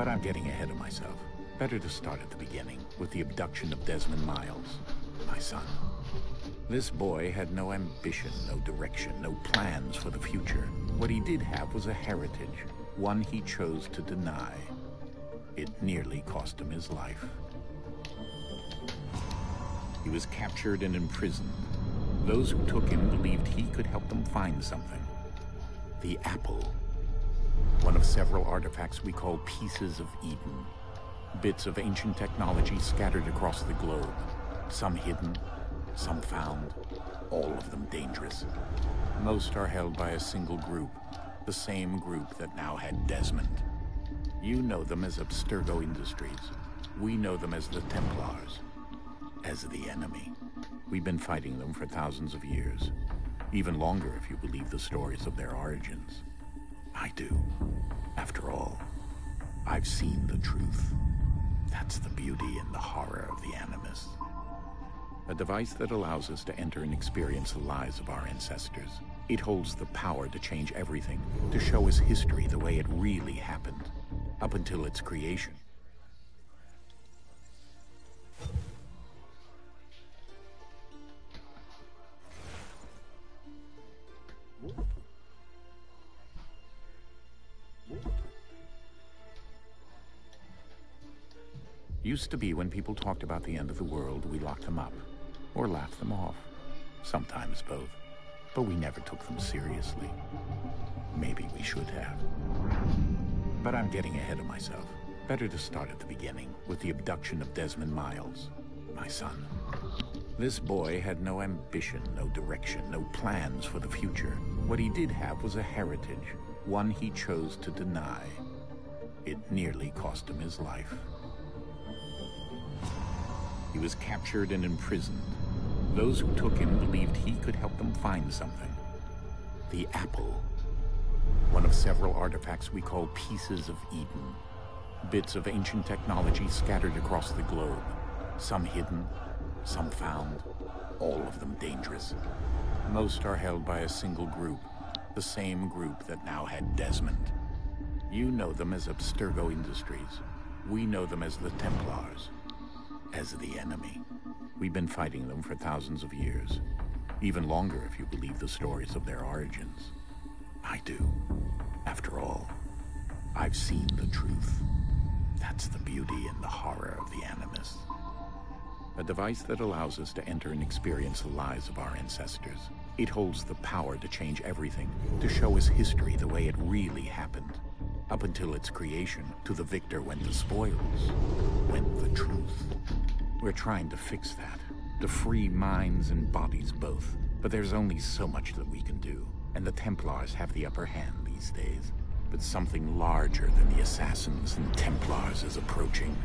But I'm getting ahead of myself. Better to start at the beginning, with the abduction of Desmond Miles, my son. This boy had no ambition, no direction, no plans for the future. What he did have was a heritage, one he chose to deny. It nearly cost him his life. He was captured and imprisoned. Those who took him believed he could help them find something. The apple. One of several artifacts we call pieces of Eden. Bits of ancient technology scattered across the globe. Some hidden, some found, all of them dangerous. Most are held by a single group, the same group that now had Desmond. You know them as Abstergo Industries. We know them as the Templars, as the enemy. We've been fighting them for thousands of years, even longer if you believe the stories of their origins. I do. After all, I've seen the truth. That's the beauty and the horror of the Animus. A device that allows us to enter and experience the lives of our ancestors. It holds the power to change everything, to show us history the way it really happened, up until its creation. Used to be when people talked about the end of the world, we locked them up, or laughed them off. Sometimes both. But we never took them seriously. Maybe we should have. But I'm getting ahead of myself. Better to start at the beginning, with the abduction of Desmond Miles, my son. This boy had no ambition, no direction, no plans for the future. What he did have was a heritage, one he chose to deny. It nearly cost him his life. He was captured and imprisoned. Those who took him believed he could help them find something. The apple. One of several artifacts we call pieces of Eden. Bits of ancient technology scattered across the globe. Some hidden, some found, all of them dangerous. Most are held by a single group, the same group that now had Desmond. You know them as Abstergo Industries. We know them as the Templars, as the enemy. We've been fighting them for thousands of years, even longer if you believe the stories of their origins. I do. After all, I've seen the truth. That's the beauty and the horror of the Animus. A device that allows us to enter and experience the lives of our ancestors. It holds the power to change everything, to show us history the way it really happened. Up until its creation, to the victor went the spoils, went the truth. We're trying to fix that, to free minds and bodies both. But there's only so much that we can do, and the Templars have the upper hand these days. But something larger than the Assassins and Templars is approaching,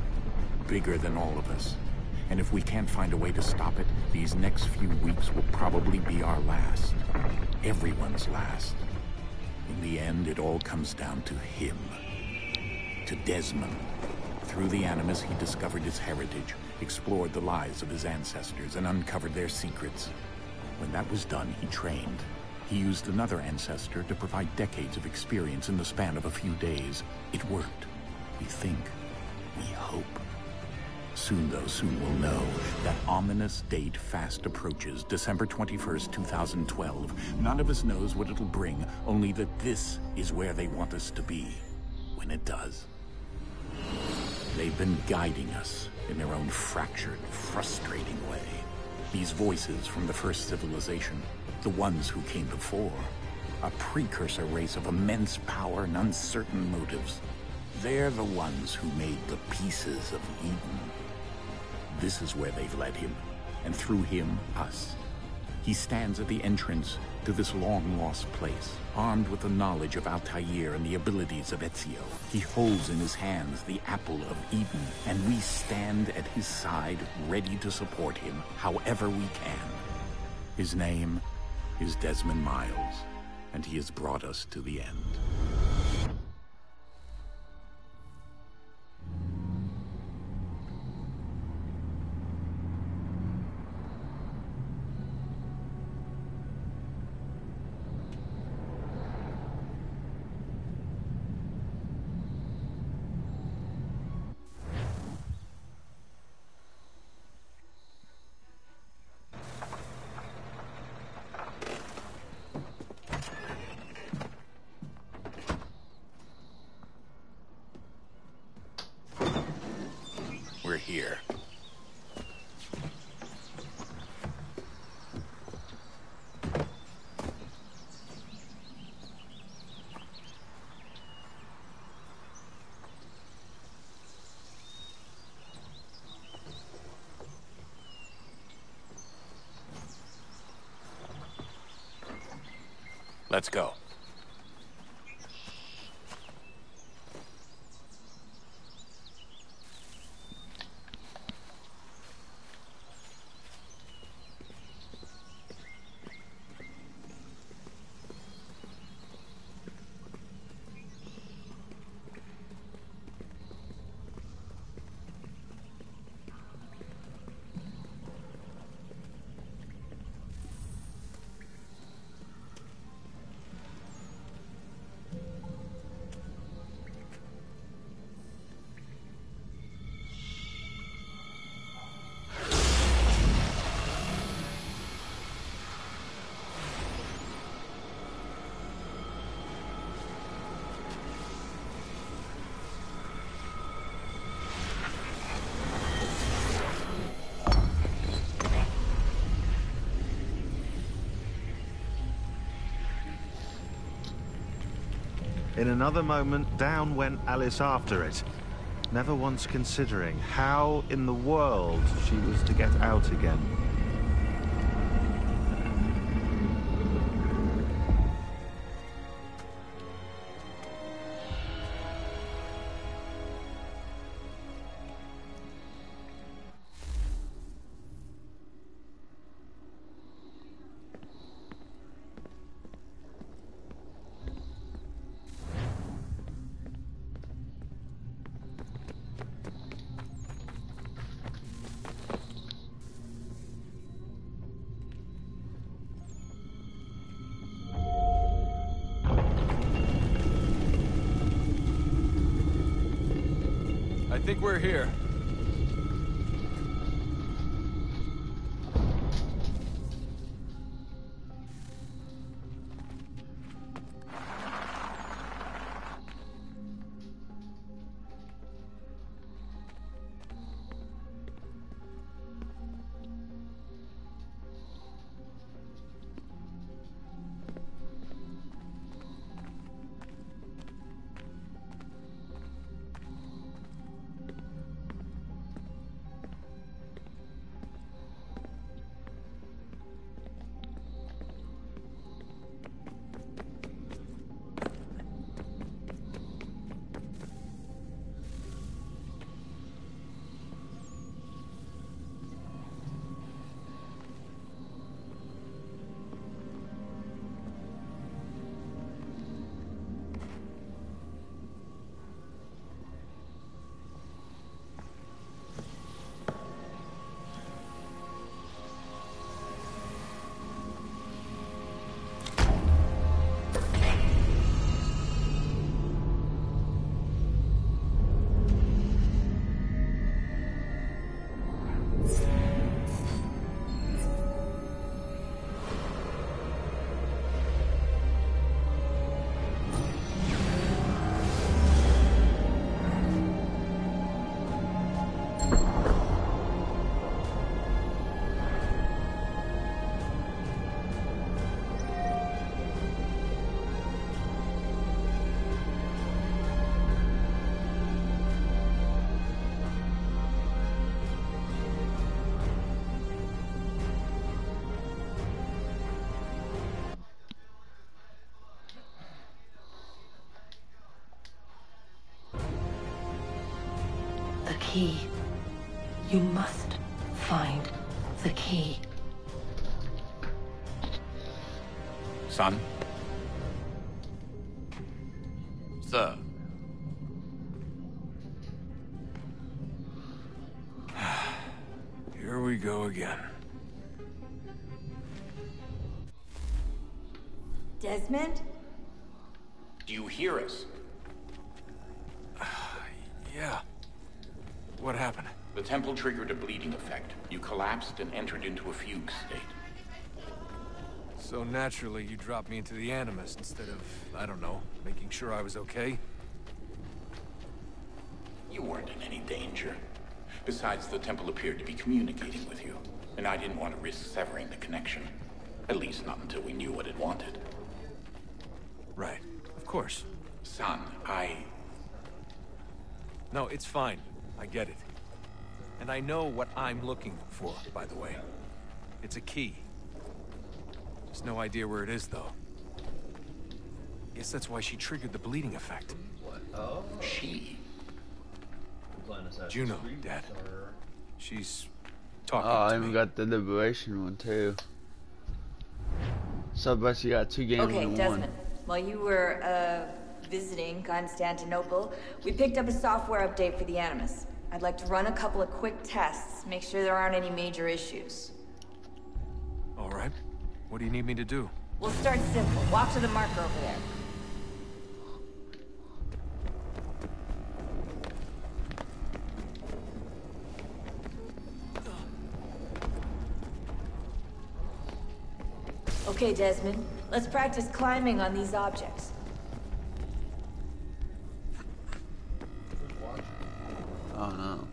bigger than all of us. And if we can't find a way to stop it, these next few weeks will probably be our last. Everyone's last. In the end, it all comes down to him. To Desmond. Through the Animus, he discovered his heritage, explored the lives of his ancestors, and uncovered their secrets. When that was done, he trained. He used another ancestor to provide decades of experience in the span of a few days. It worked. We think. We hope. Soon, though, soon we'll know. That ominous date fast approaches, December 21st, 2012. None of us knows what it'll bring, only that this is where they want us to be, when it does. They've been guiding us in their own fractured, frustrating way. These voices from the first civilization, the ones who came before, a precursor race of immense power and uncertain motives. They're the ones who made the pieces of Eden. This is where they've led him, and through him, us. He stands at the entrance to this long-lost place, armed with the knowledge of Altair and the abilities of Ezio. He holds in his hands the apple of Eden, and we stand at his side, ready to support him however we can. His name is Desmond Miles, and he has brought us to the end. Let's go. In another moment, down went Alice after it, never once considering how in the world she was to get out again. I think we're here. The key. You must find the key. Son? Sir. Here we go again. Desmond? Do you hear us? Yeah. What happened? The temple triggered a bleeding effect. You collapsed and entered into a fugue state. So naturally, you dropped me into the Animus instead of, I don't know, making sure I was okay? You weren't in any danger. Besides, the temple appeared to be communicating with you, and I didn't want to risk severing the connection. At least not until we knew what it wanted. Right. Of course. Son, No, it's fine. I get it. And I know what I'm looking for, by the way. It's a key. Just no idea where it is, though. Guess that's why she triggered the bleeding effect. What? Oh. She. We're playing Assassin's Juno, Creed, Dad. or- She's talking Oh, I to even me. got the Liberation one too. So I basically got 2 games Okay, in Desmond. one. While you were, visiting Constantinople, we picked up a software update for the Animus. I'd like to run a couple of quick tests, make sure there aren't any major issues. All right. What do you need me to do? We'll start simple. Walk to the marker over there. Okay, Desmond. Let's practice climbing on these objects. Who's watching? Oh no.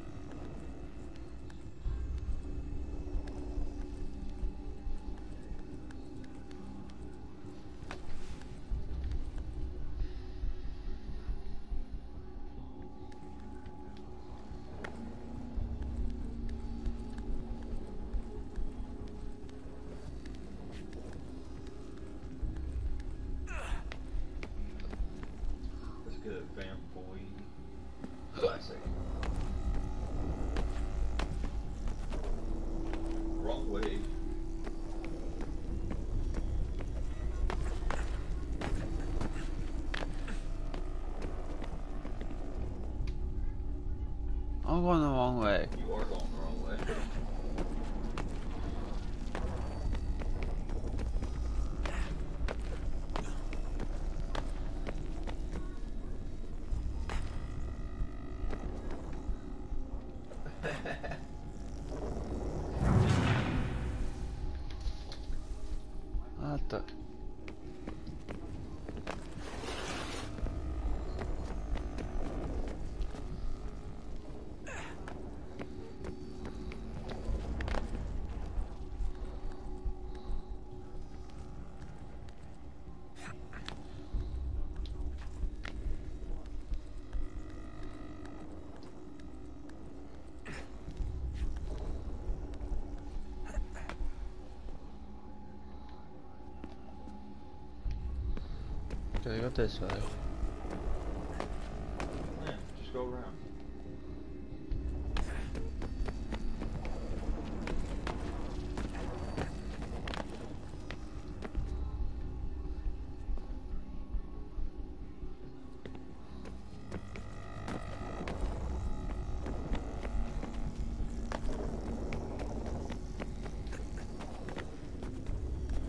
Let's get a vamp boy. Classic. Wrong way. I'm going the wrong way. You are going the wrong way. What the? Okay, go this way. Yeah, just go around.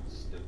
Stupid.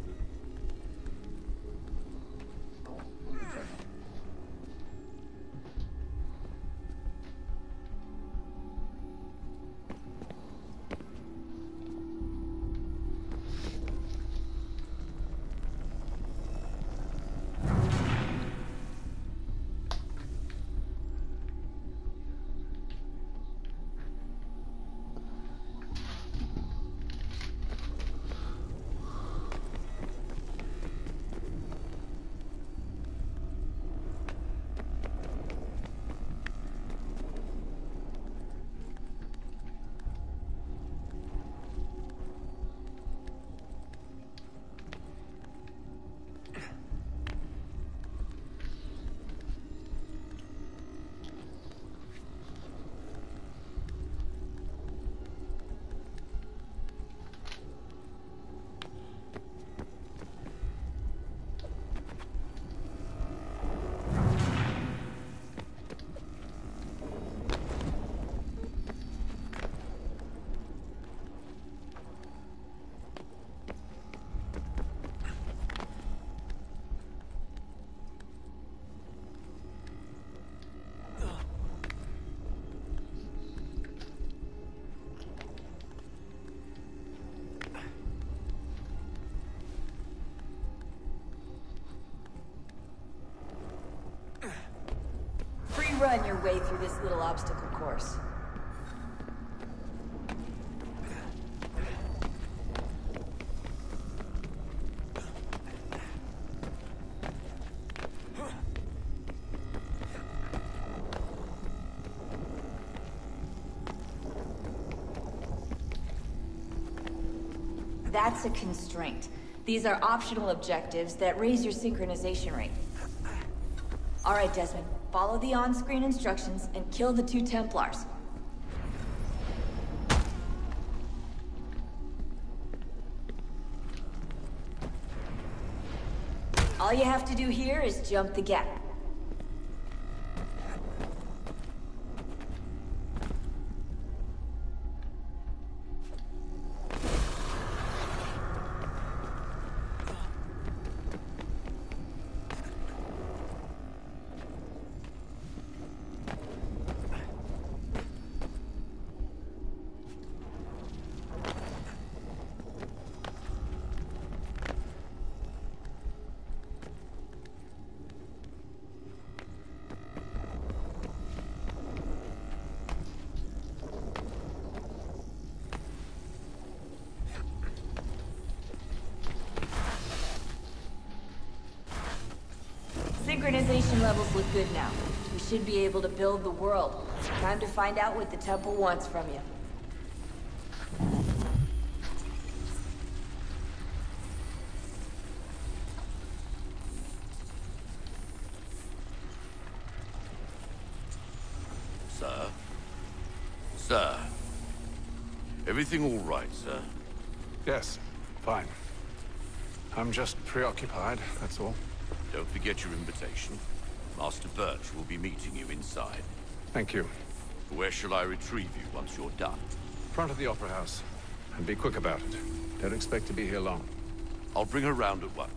Free run your way through this little obstacle course. That's a constraint. These are optional objectives that raise your synchronization rate. All right, Desmond. Follow the on-screen instructions and kill the 2 Templars. All you have to do here is jump the gap. Synchronization levels look good now. We should be able to build the world. Time to find out what the temple wants from you. Sir? Sir? Everything all right, sir? Yes, fine. I'm just preoccupied, that's all. Don't forget your invitation. Master Birch will be meeting you inside. Thank you. Where shall I retrieve you once you're done? Front of the Opera House. And be quick about it. Don't expect to be here long. I'll bring her round at once.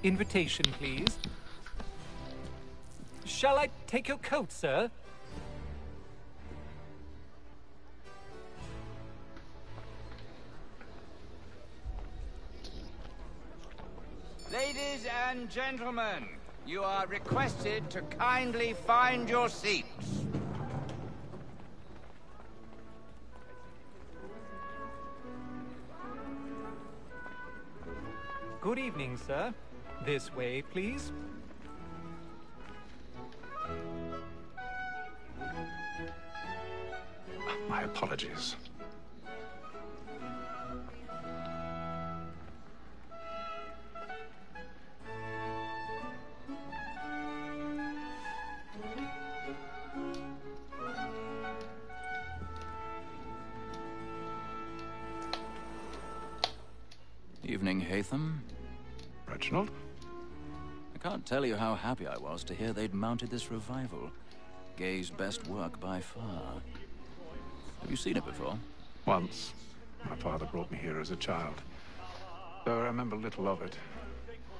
Invitation, please. Shall I take your coat, sir? Ladies and gentlemen, you are requested to kindly find your seats. Good evening, sir. This way, please. My apologies. Evening, Haytham. Reginald? I can't tell you how happy I was to hear they'd mounted this revival. Gay's best work by far. Have you seen it before? Once. My father brought me here as a child. Though I remember little of it.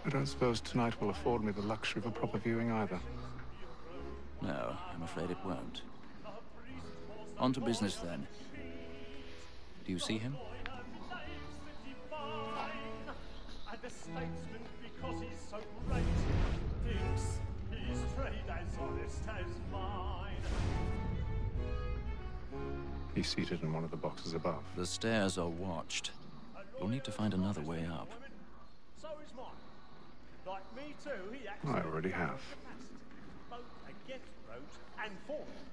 I don't suppose tonight will afford me the luxury of a proper viewing either. No, I'm afraid it won't. On to business then. Do you see him? And the statesman, because he's so great, thinks his trade as honest as mine. He's seated in one of the boxes above. The stairs are watched. You'll need to find another way up. So is mine. Like me too, he acts I already have. both against roads and for them.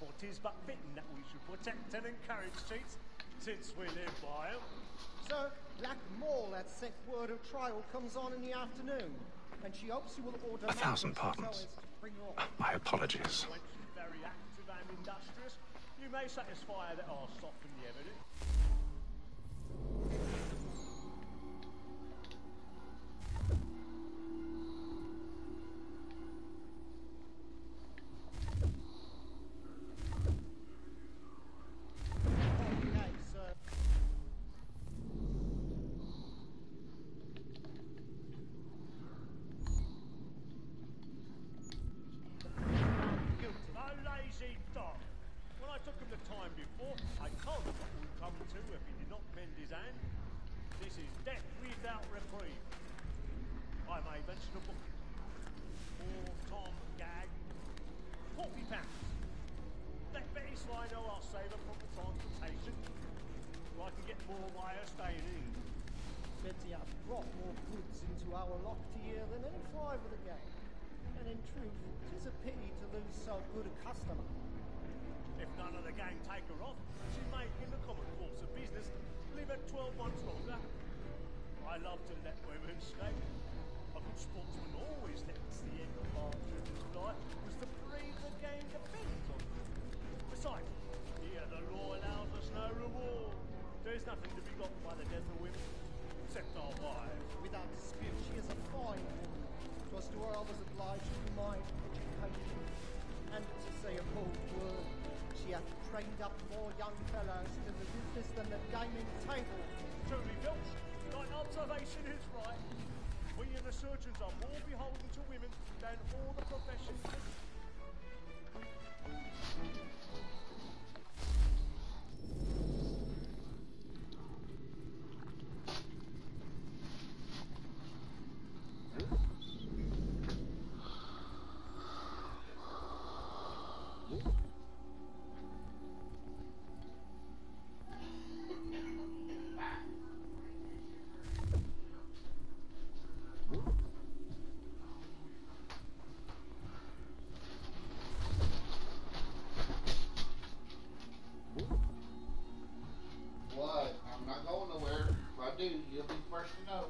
For 'tis but fitting that we should protect and encourage streets, since we live by 'em. Sir, Black Mall had sent word of trial comes on in the afternoon, and she hopes you will order... 1,000 pardons. My apologies. When she's very active and industrious, you may satisfy her that I'll soften the evidence. Okay, sir. No lazy dog. When I took him the time before, I told him what would come to if he did not bend his hand. This is death without reprieve. I may mention a book. Poor Tom Gag. £40. Let Betty Sly know I'll save her from the transportation, so I can get more by her staying in. Betty has brought more goods into our locked here than any fly of the game. And in truth, 'tis a pity to lose so good a customer. none of the gang take her off, she may, in the common course of business, live at 12 months longer. I love to let women skate. A good sportsman always thinks the end of partridge's life was to breed the gang depends on. Besides, here the law allows us no reward. There's nothing to be got by the death of women, except our wives. Without dispute, she is a fine woman. 'Twas to her I was obliged to my education. And to say a bold word, she hath trained up more young fellows to the business than the gaming table. Truly, Filch, thine observation is right. We and the surgeons are more beholden to women than all the professions. What? I'm not going nowhere. If I do, you'll be first to know.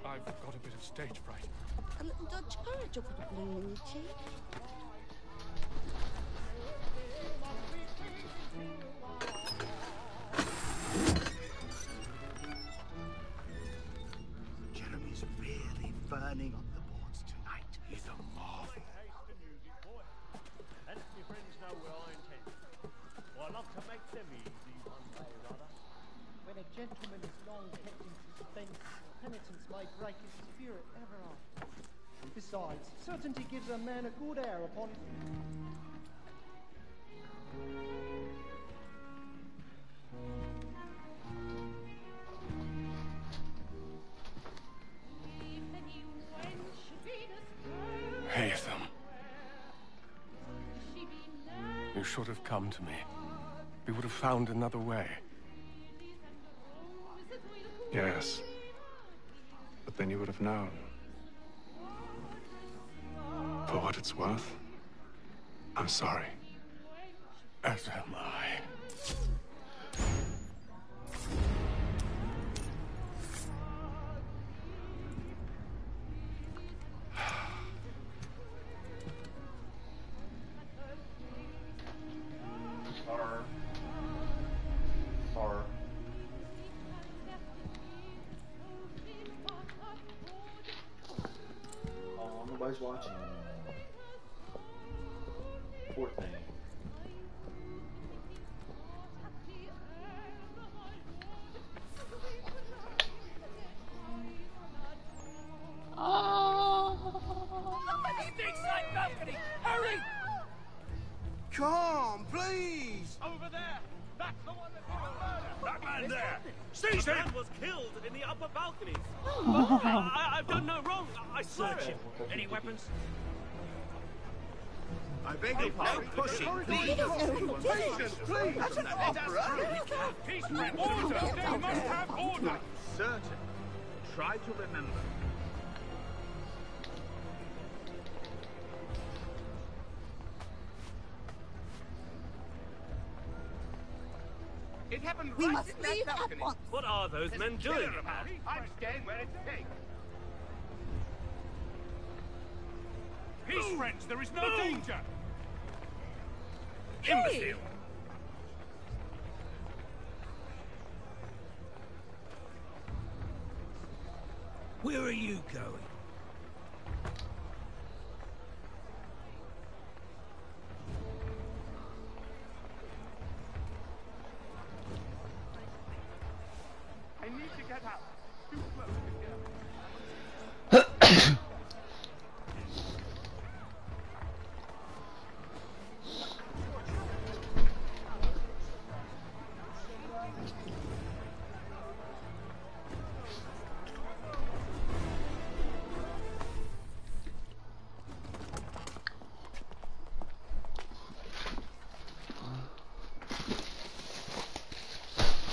I've got a bit of stage fright. A little Dutch courage will put a bloom in your cheek. Jeremy's really burning on the boards tonight. He's a marvel. And if your friends know where I intend, well, I love to make them easy one way or other. When a gentleman is long kept in suspense, penitence may break his spirit ever after. Besides, certainty gives a man a good air upon Haytham. You should have come to me. We would have found another way. Yes. But then you would have known. For what it's worth, I'm sorry. As am I. Oh, nobody's watching. Poor thing. Balcony! Hurry! Come, please! Over there! That's the one that did the murder! That man there! Seize him! Man was killed in the upper balconies. I've done no wrong. I swear it. Any weapons? I beg your pardon. Pushing, please. Patience, please. That's an opera. Peace, friend. Order! They must have order! Certain. Try to remember. It happened We right must in that leave at balcony. once. What are those men doing? I'm staying where it's safe. Peace, friends. There is no danger. Imbecile! Where are you going? I need to get out. Too close to here.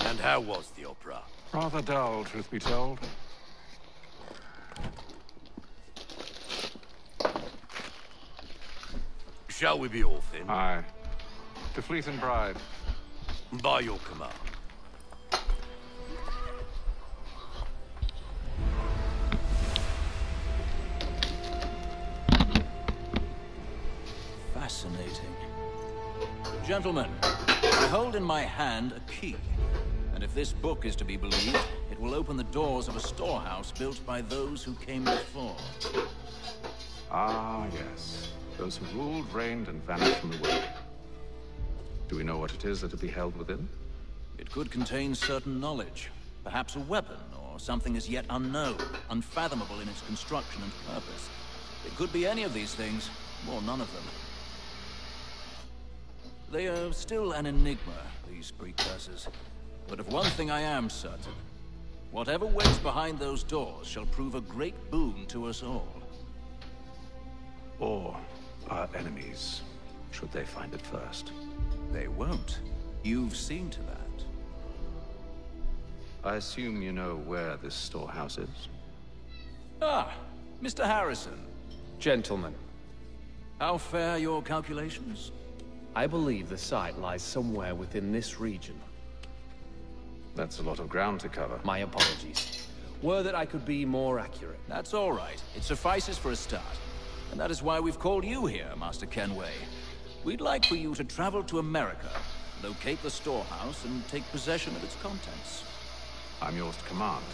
And how was the opera? Rather dull, truth be told. Shall we be off then? Aye. To Fleet and Bride. By your command. Fascinating. Gentlemen, I hold in my hand a key. And if this book is to be believed, it will open the doors of a storehouse built by those who came before. Ah, yes. Those who ruled, reigned, and vanished from the world. Do we know what it is that will be held within? It could contain certain knowledge. Perhaps a weapon, or something as yet unknown, unfathomable in its construction and purpose. It could be any of these things, or none of them. They are still an enigma, these precursors. But of one thing I am certain. Whatever waits behind those doors shall prove a great boon to us all. Or our enemies, should they find it first. They won't. You've seen to that. I assume you know where this storehouse is? Ah, Mr. Harrison. Gentlemen. How fare your calculations? I believe the site lies somewhere within this region. That's a lot of ground to cover. My apologies. Were that I could be more accurate. That's all right. It suffices for a start. And that is why we've called you here, Master Kenway. We'd like for you to travel to America, locate the storehouse, and take possession of its contents. I'm yours to command,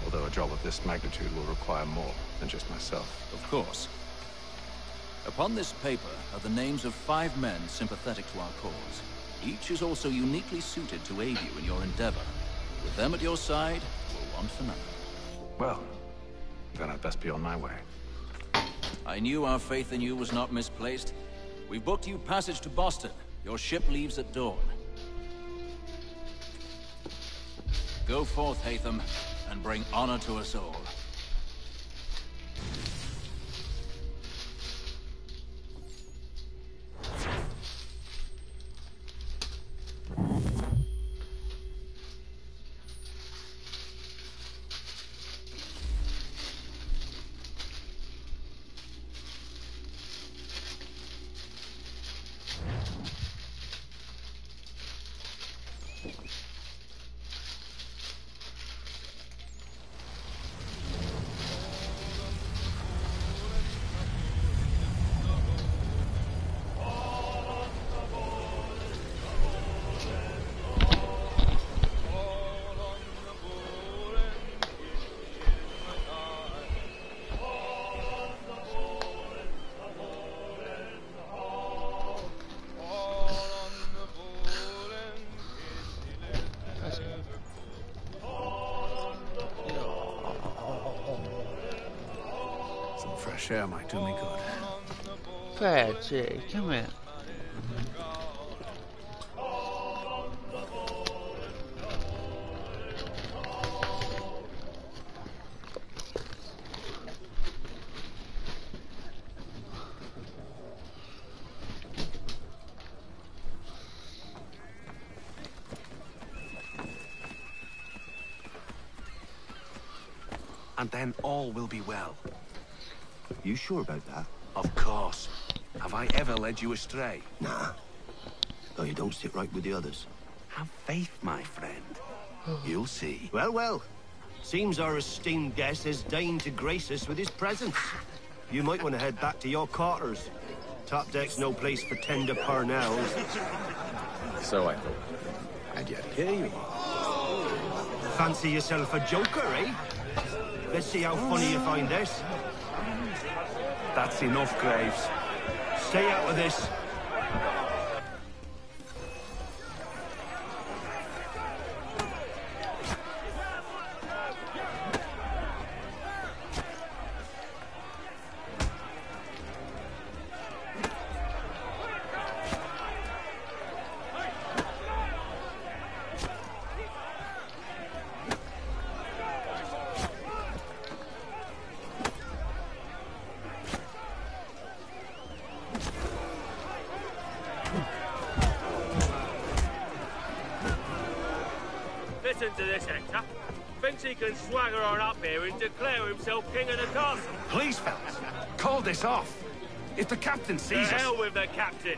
although a job of this magnitude will require more than just myself. Of course. Upon this paper are the names of 5 men sympathetic to our cause. Each is also uniquely suited to aid you in your endeavor. With them at your side, we'll want for nothing. Well, then I'd best be on my way. I knew our faith in you was not misplaced. We've booked you passage to Boston. Your ship leaves at dawn. Go forth, Hatham, and bring honor to us all. Fresh air might do me good. Fair, G, come here. And then all will be well. You sure about that? Of course. Have I ever led you astray? Nah. Though you don't sit right with the others. Have faith, my friend. You'll see. Well, well. Seems our esteemed guest has deigned to grace us with his presence. You might want to head back to your quarters. Top deck's no place for tender parnells. So I thought. And yet here you are. Fancy yourself a joker, eh? Let's see how funny you find this. That's enough, Graves. Stay out of this. Listen to this, Hector. Thinks he can swagger on up here and declare himself king of the castle. Please, fellas, call this off. If the captain sees us... To hell with the captain.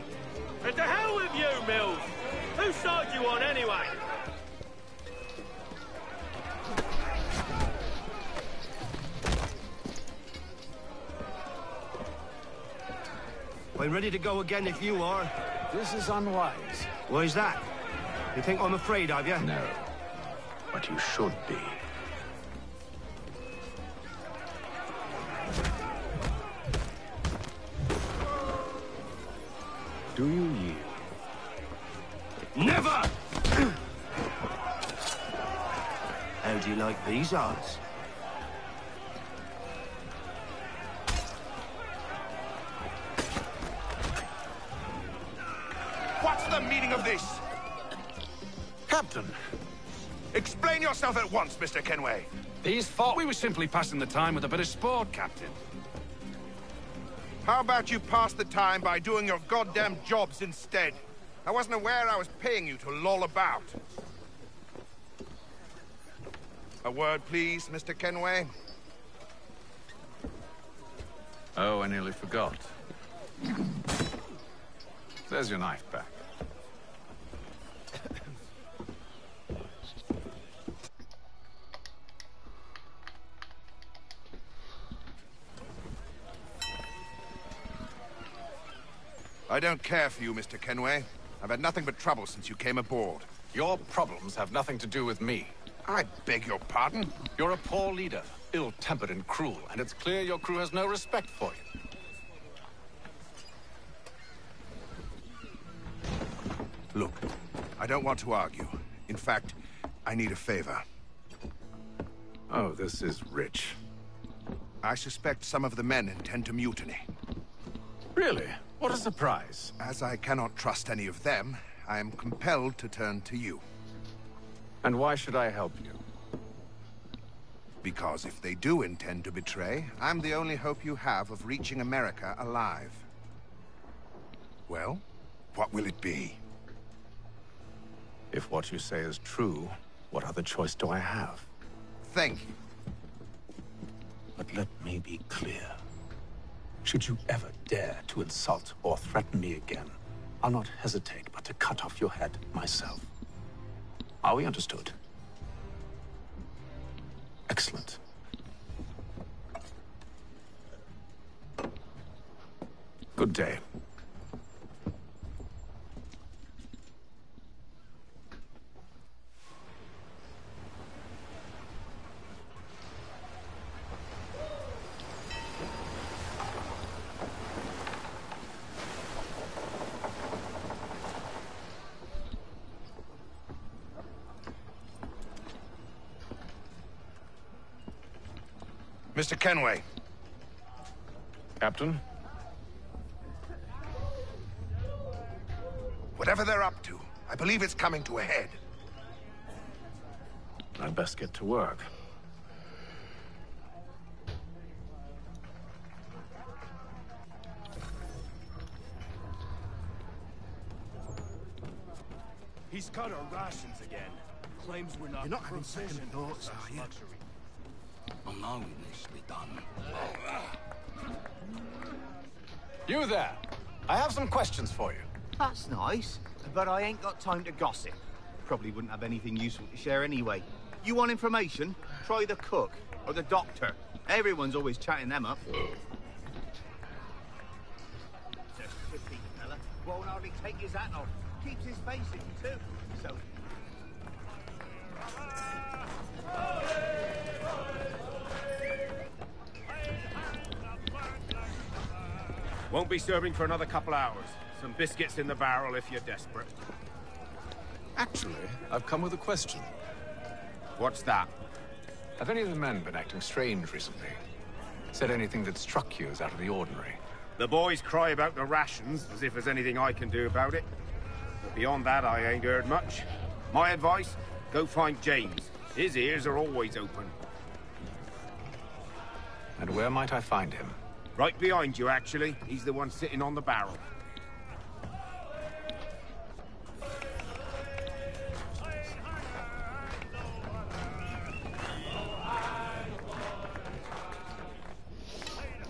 And to hell with you, Mills. Whose side you on, anyway? I'm ready to go again if you are. This is unwise. Why's that? You think I'm afraid of you? No. But you should be. Do you yield? Never! How do you like these odds? What's the meaning of this? Captain, explain yourself at once, Mr. Kenway. These thought we were simply passing the time with a bit of sport, Captain. How about you pass the time by doing your goddamn jobs instead? I wasn't aware I was paying you to loll about. A word, please, Mr. Kenway. Oh, I nearly forgot. There's your knife back. I don't care for you, Mr. Kenway. I've had nothing but trouble since you came aboard. Your problems have nothing to do with me. I beg your pardon? You're a poor leader, ill-tempered and cruel, and it's clear your crew has no respect for you. Look, I don't want to argue. In fact, I need a favor. Oh, this is rich. I suspect some of the men intend to mutiny. Really? What a surprise. As I cannot trust any of them, I am compelled to turn to you. And why should I help you? Because if they do intend to betray, I'm the only hope you have of reaching America alive. Well, what will it be? If what you say is true, what other choice do I have? Thank you. But let me be clear. Should you ever dare to insult or threaten me again, I'll not hesitate but to cut off your head myself. Are we understood? Excellent. Good day. Mr. Kenway. Captain? Whatever they're up to, I believe it's coming to a head. I'd best get to work. He's cut our rations again. Claims we're not. You're not having second thoughts, are you? Well, now it needs to be done. You there! I have some questions for you. That's nice, but I ain't got time to gossip. Probably wouldn't have anything useful to share anyway. You want information? Try the cook or the doctor. Everyone's always chatting them up. won't hardly take his hat off. Keeps his face in, too. So... Won't be serving for another couple hours. Some biscuits in the barrel if you're desperate. Actually, I've come with a question. What's that? Have any of the men been acting strange recently? Said anything that struck you as out of the ordinary? The boys cry about the rations, as if there's anything I can do about it. But beyond that, I ain't heard much. My advice, go find James. His ears are always open. And where might I find him? Right behind you, actually. He's the one sitting on the barrel.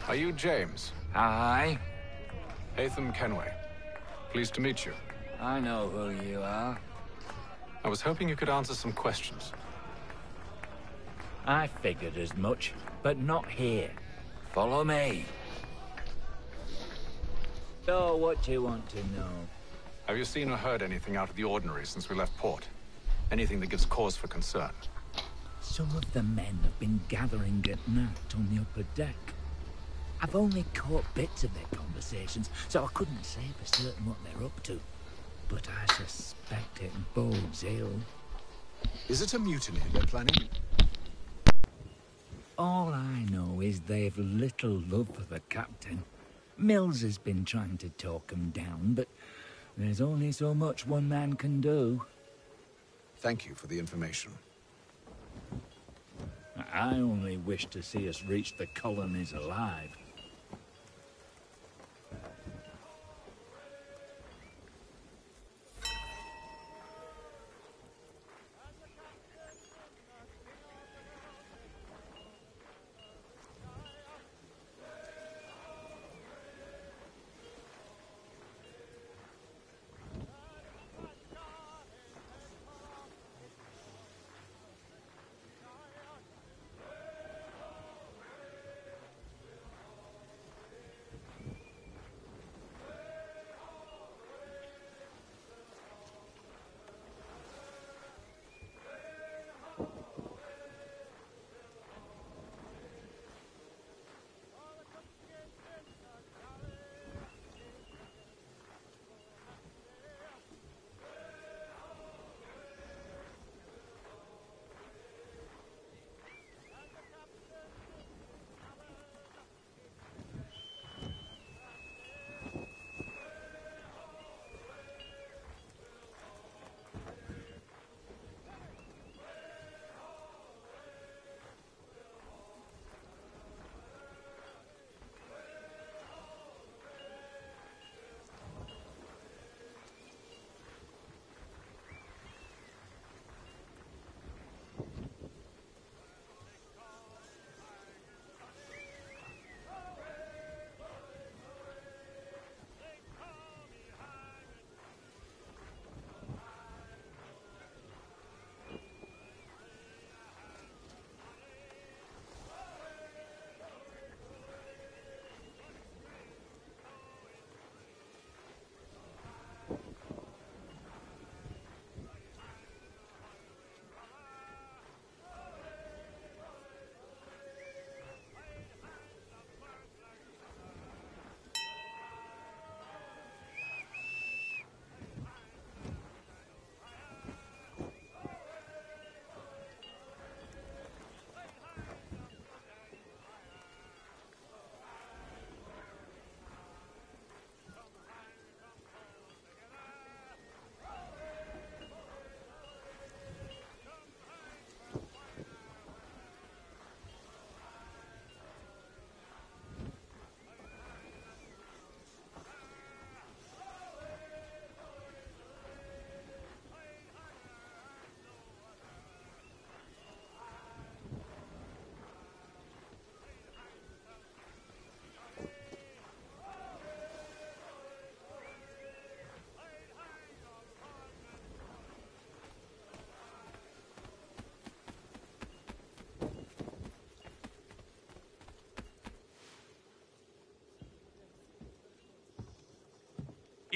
Are you James? Aye. Hatham Kenway. Pleased to meet you. I know who you are. I was hoping you could answer some questions. I figured as much, but not here. Follow me. So, what do you want to know? Have you seen or heard anything out of the ordinary since we left port? Anything that gives cause for concern? Some of the men have been gathering at night on the upper deck. I've only caught bits of their conversations, so I couldn't say for certain what they're up to. But I suspect it bodes ill. Is it a mutiny they're planning? All I know is they've little love for the captain. Mills has been trying to talk him down, but there's only so much one man can do. Thank you for the information. I only wish to see us reach the colonies alive.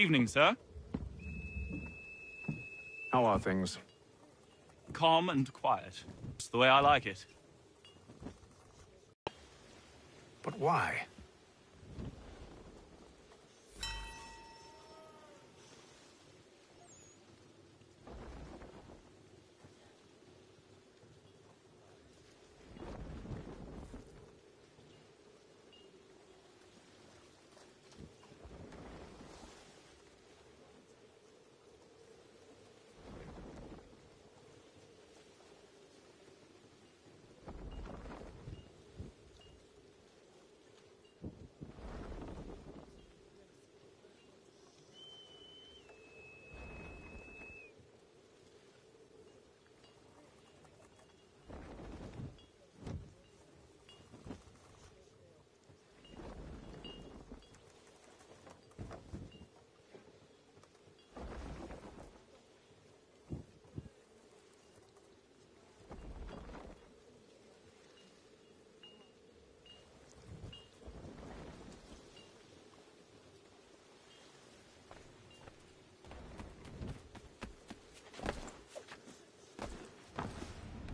Evening, sir. How are things? Calm and quiet. It's the way I like it. But why?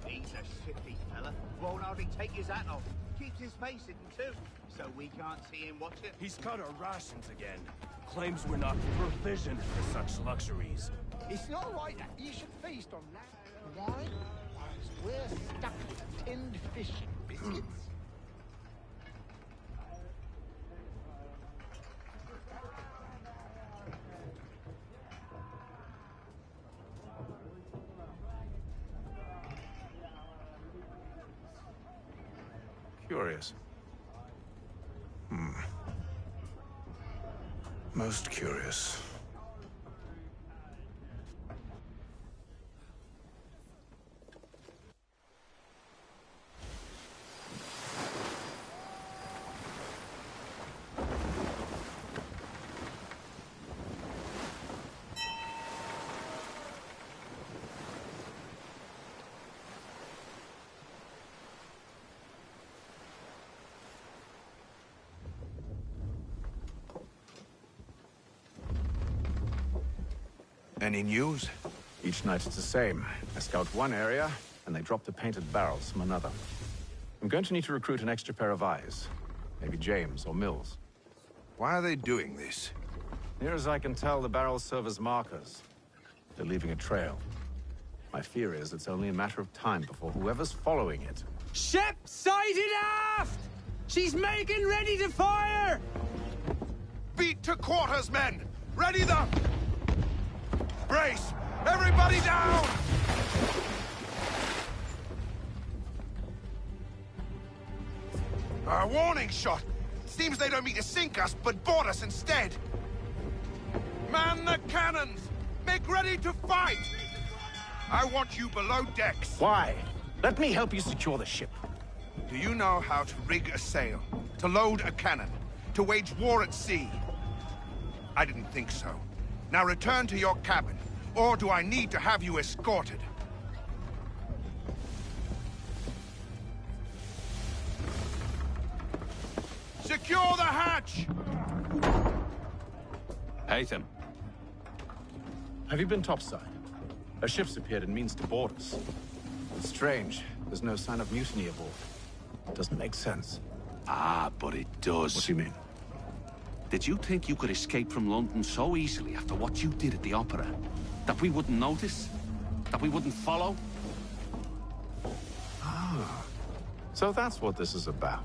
He's a shifty fella. Won't hardly take his hat off. Keeps his face hidden too, so we can't see him watch it. He's cut our rations again. Claims we're not provisioned for such luxuries. It's not right that you should feast on that. Why? Because we're stuck with tinned fish and biscuits. Curious. Most curious. Any news? Each night it's the same. I scout one area, and they drop the painted barrels from another. I'm going to need to recruit an extra pair of eyes. Maybe James or Mills. Why are they doing this? Near as I can tell, the barrels serve as markers. They're leaving a trail. My fear is it's only a matter of time before whoever's following it... Ship sighted aft! She's making ready to fire! Beat to quarters, men! Ready the... Brace! Everybody down! A warning shot! Seems they don't mean to sink us, but board us instead! Man the cannons! Make ready to fight! I want you below decks. Why? Let me help you secure the ship. Do you know how to rig a sail? To load a cannon? To wage war at sea? I didn't think so. Now return to your cabin, or do I need to have you escorted? Secure the hatch! Haytham. Have you been topside? A ship's appeared and means to board us. It's strange. There's no sign of mutiny aboard. It doesn't make sense. Ah, but it does. What do you mean? Did you think you could escape from London so easily after what you did at the opera? That we wouldn't notice? That we wouldn't follow? Ah. So that's what this is about.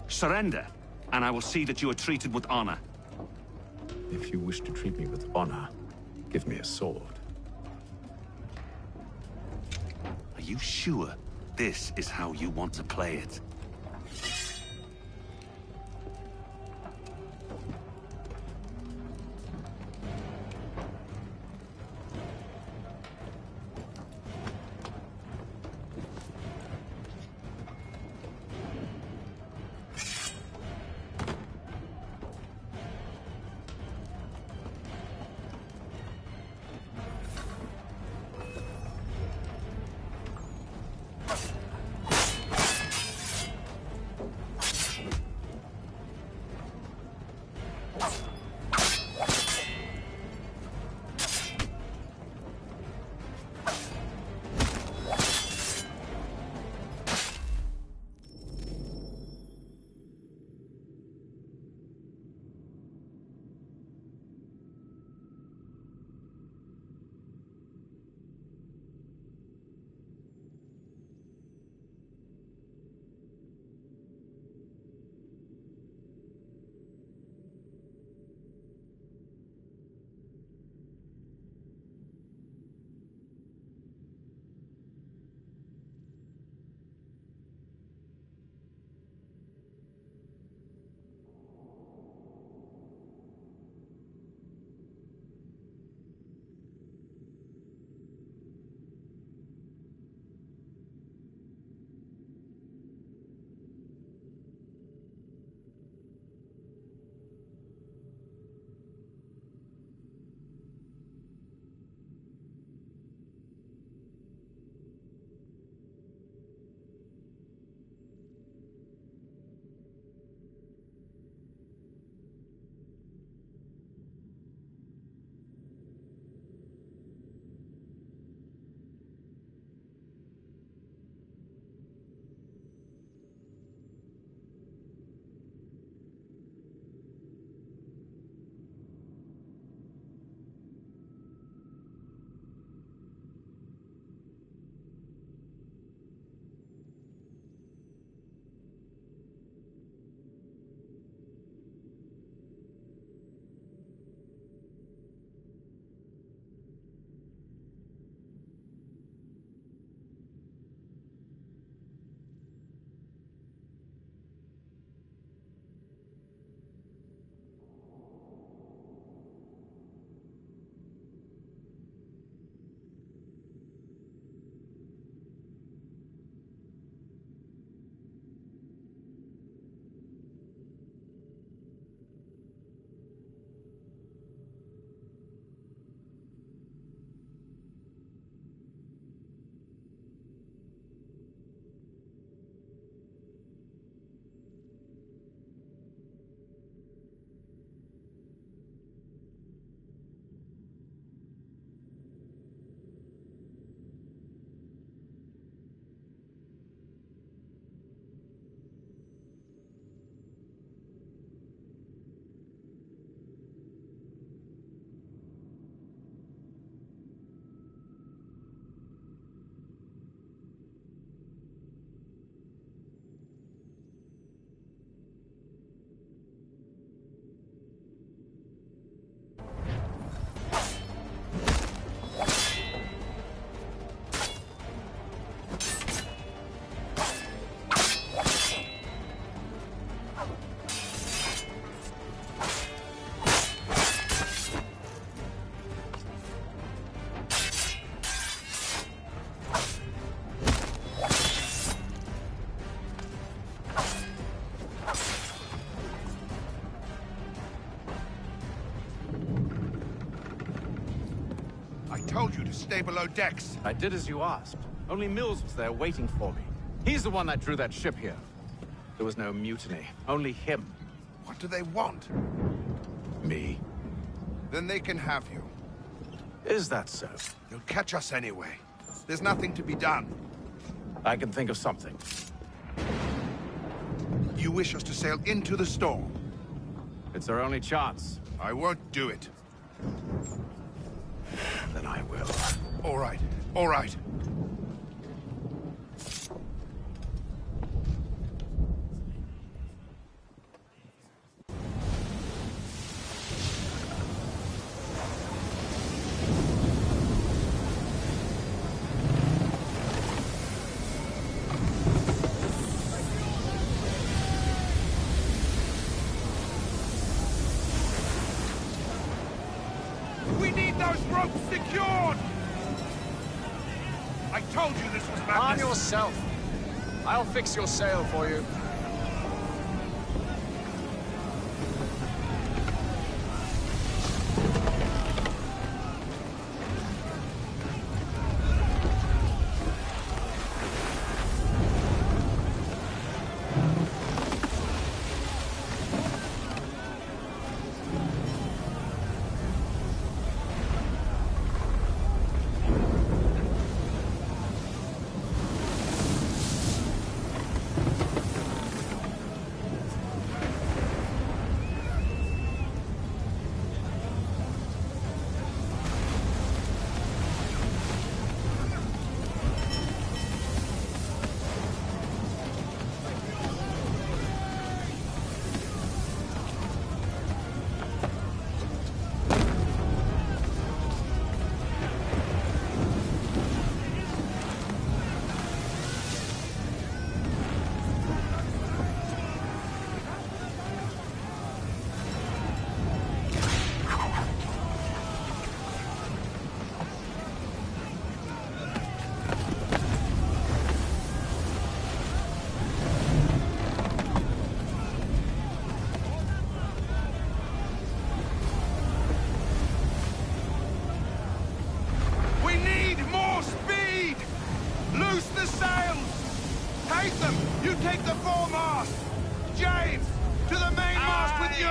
Surrender, and I will see that you are treated with honor. If you wish to treat me with honor, give me a sword. Are you sure this is how you want to play it? told you to stay below decks. I did as you asked. Only Mills was there waiting for me. He's the one that drew that ship here. There was no mutiny, only him. What do they want? Me? Then they can have you. Is that so? They'll catch us anyway. There's nothing to be done. I can think of something. You wish us to sail into the storm? It's our only chance. I won't do it. Then I will. All right, all right. We need those ropes secured! I told you this was madness! Arm yourself. I'll fix your sail for you. You take the foremast! James, to the mainmast with you!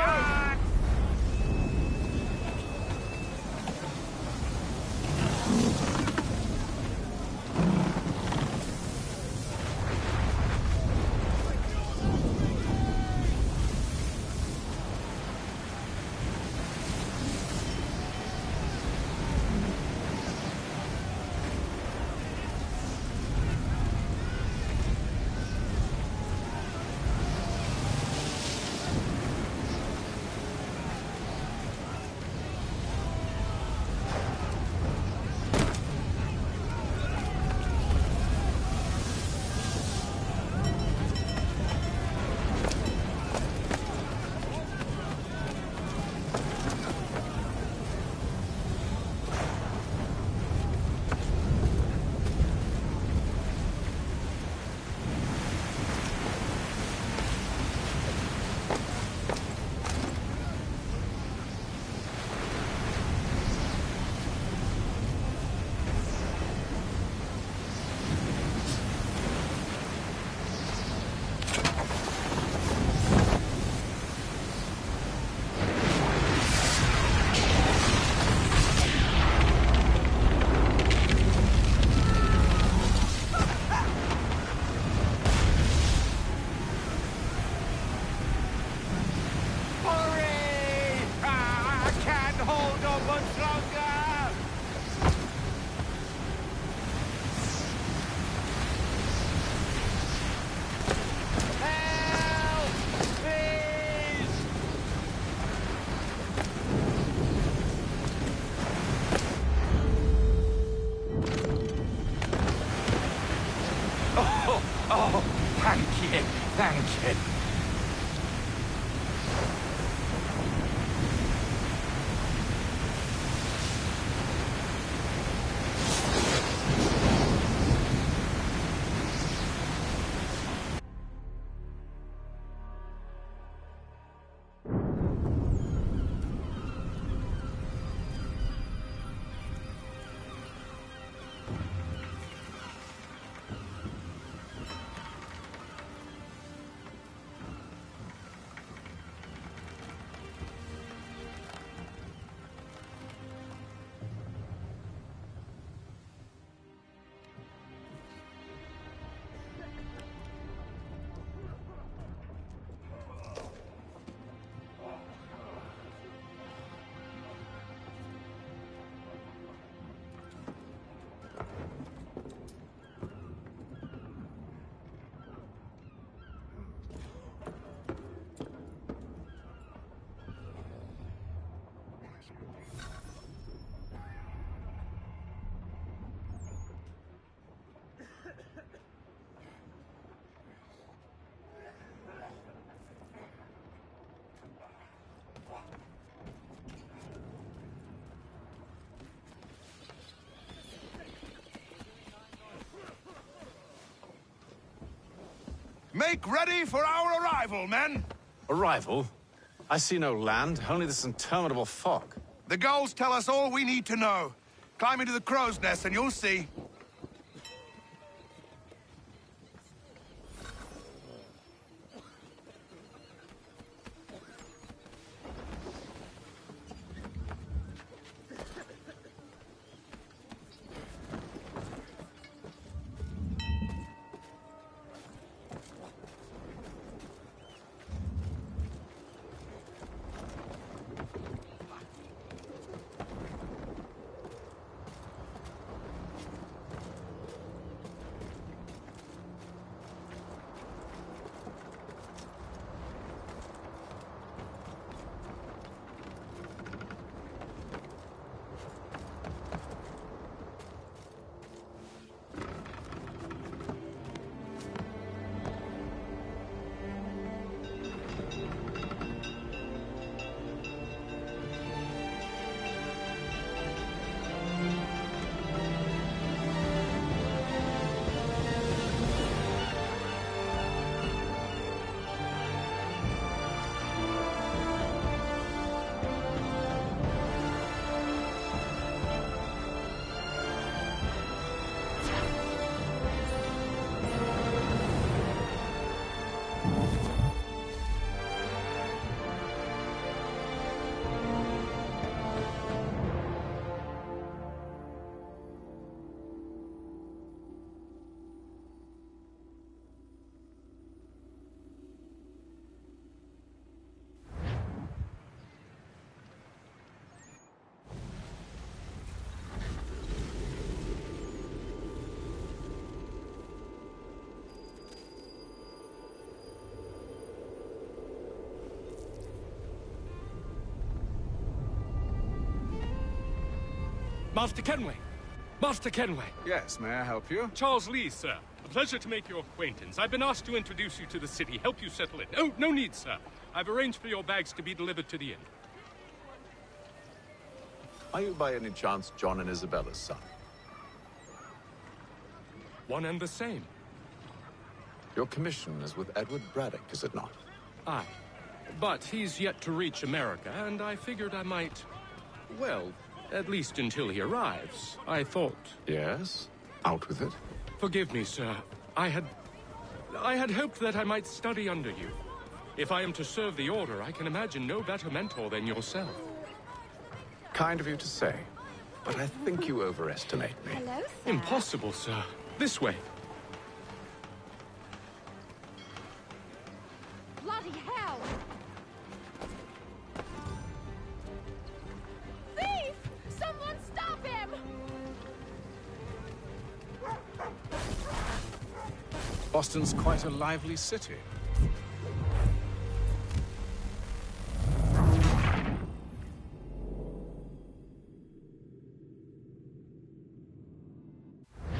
Oh, thank you, thank you. Make ready for our arrival, men! Arrival? I see no land, only this interminable fog. The gulls tell us all we need to know. Climb into the crow's nest and you'll see. Master Kenway! Master Kenway! Yes, may I help you? Charles Lee, sir. A pleasure to make your acquaintance. I've been asked to introduce you to the city, help you settle in. Oh, no need, sir. I've arranged for your bags to be delivered to the inn. Are you by any chance John and Isabella's son? One and the same. Your commission is with Edward Braddock, is it not? Aye. But he's yet to reach America, and I figured I might... well, at least until he arrives, I thought... Yes? Out with it. Forgive me, sir. I had hoped that I might study under you. If I am to serve the Order, I can imagine no better mentor than yourself. Kind of you to say, but I think you overestimate me. Hello, sir. Impossible, sir. This way. Bloody hell! Thief! Someone stop him! Boston's quite a lively city.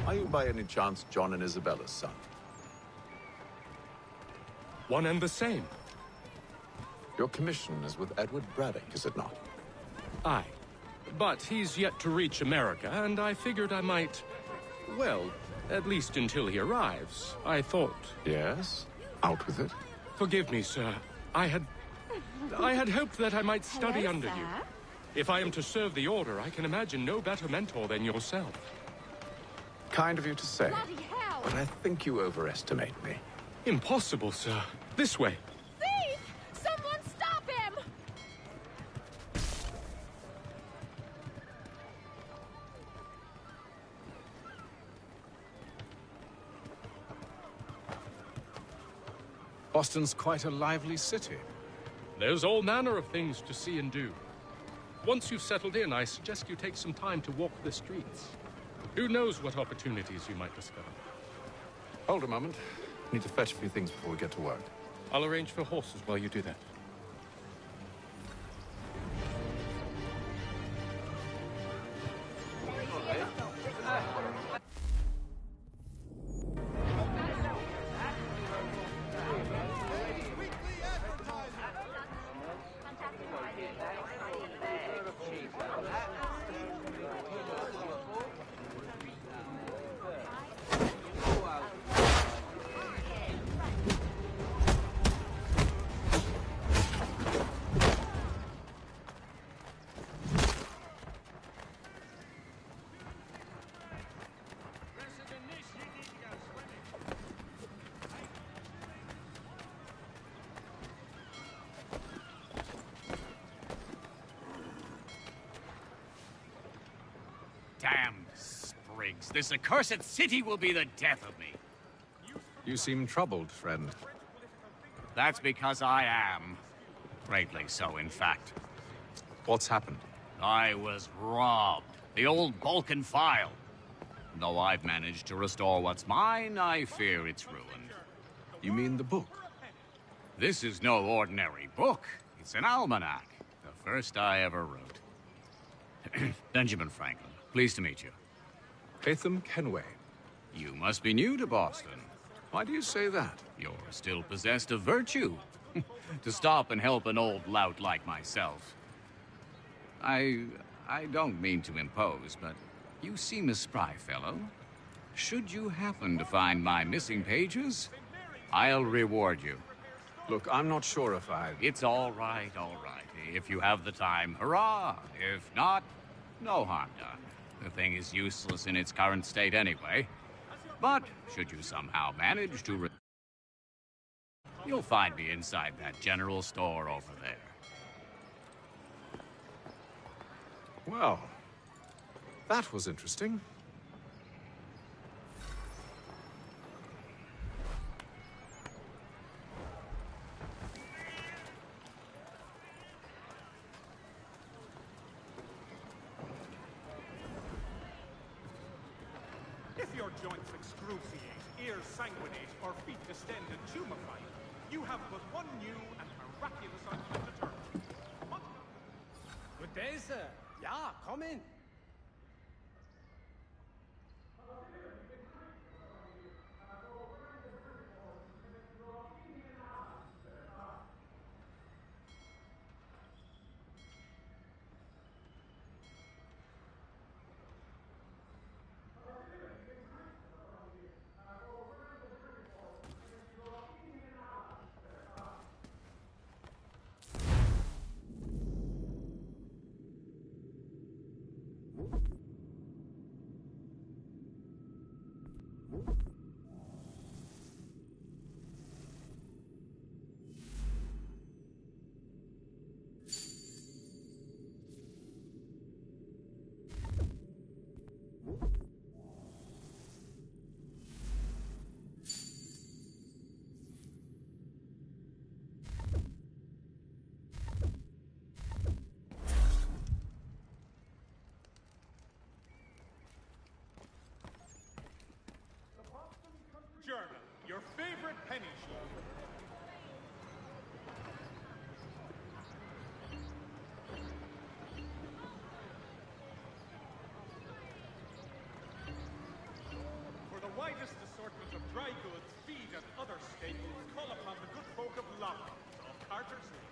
Are you by any chance John and Isabella's son? One and the same. Your commission is with Edward Braddock, is it not? Aye. But he's yet to reach America, and I figured I might... well, at least until he arrives, I thought... Yes? Out with it. Forgive me, sir. I had hoped that I might study Hello, under sir. you. If I am to serve the Order, I can imagine no better mentor than yourself. Kind of you to say, Bloody hell! but I think you overestimate me. Impossible, sir. This way. Thief! Someone stop him! Boston's quite a lively city. There's all manner of things to see and do. Once you've settled in, I suggest you take some time to walk the streets. Who knows what opportunities you might discover? Hold a moment. Need to fetch a few things before we get to work. I'll arrange for horses while you do that. Damned sprigs. This accursed city will be the death of me. You seem troubled, friend. That's because I am. Greatly so, in fact. What's happened? I was robbed. The old Balkan file. Though I've managed to restore what's mine, I fear it's ruined. You mean the book? This is no ordinary book. It's an almanac. The first I ever wrote. Benjamin Franklin, pleased to meet you. Hatham Kenway. You must be new to Boston. Why do you say that? You're still possessed of virtue. To stop and help an old lout like myself. I don't mean to impose, but you seem a spry fellow. Should you happen to find my missing pages, I'll reward you. Look, I'm not sure if I... It's all right, all right. If you have the time, hurrah. If not, no harm done. The thing is useless in its current state anyway. But should you somehow manage to... You'll find me inside that general store over there. Well, that was interesting. If your joints excruciate, ears sanguinate, or feet distend and tumefy, you have but one new and miraculous outlet to turn to. Good day, sir. Yeah, come in. Journal, your favorite penny sheet. For the widest assortment of dry goods, feed, and other staples, call upon the good folk of Locke, of Carter's Lane.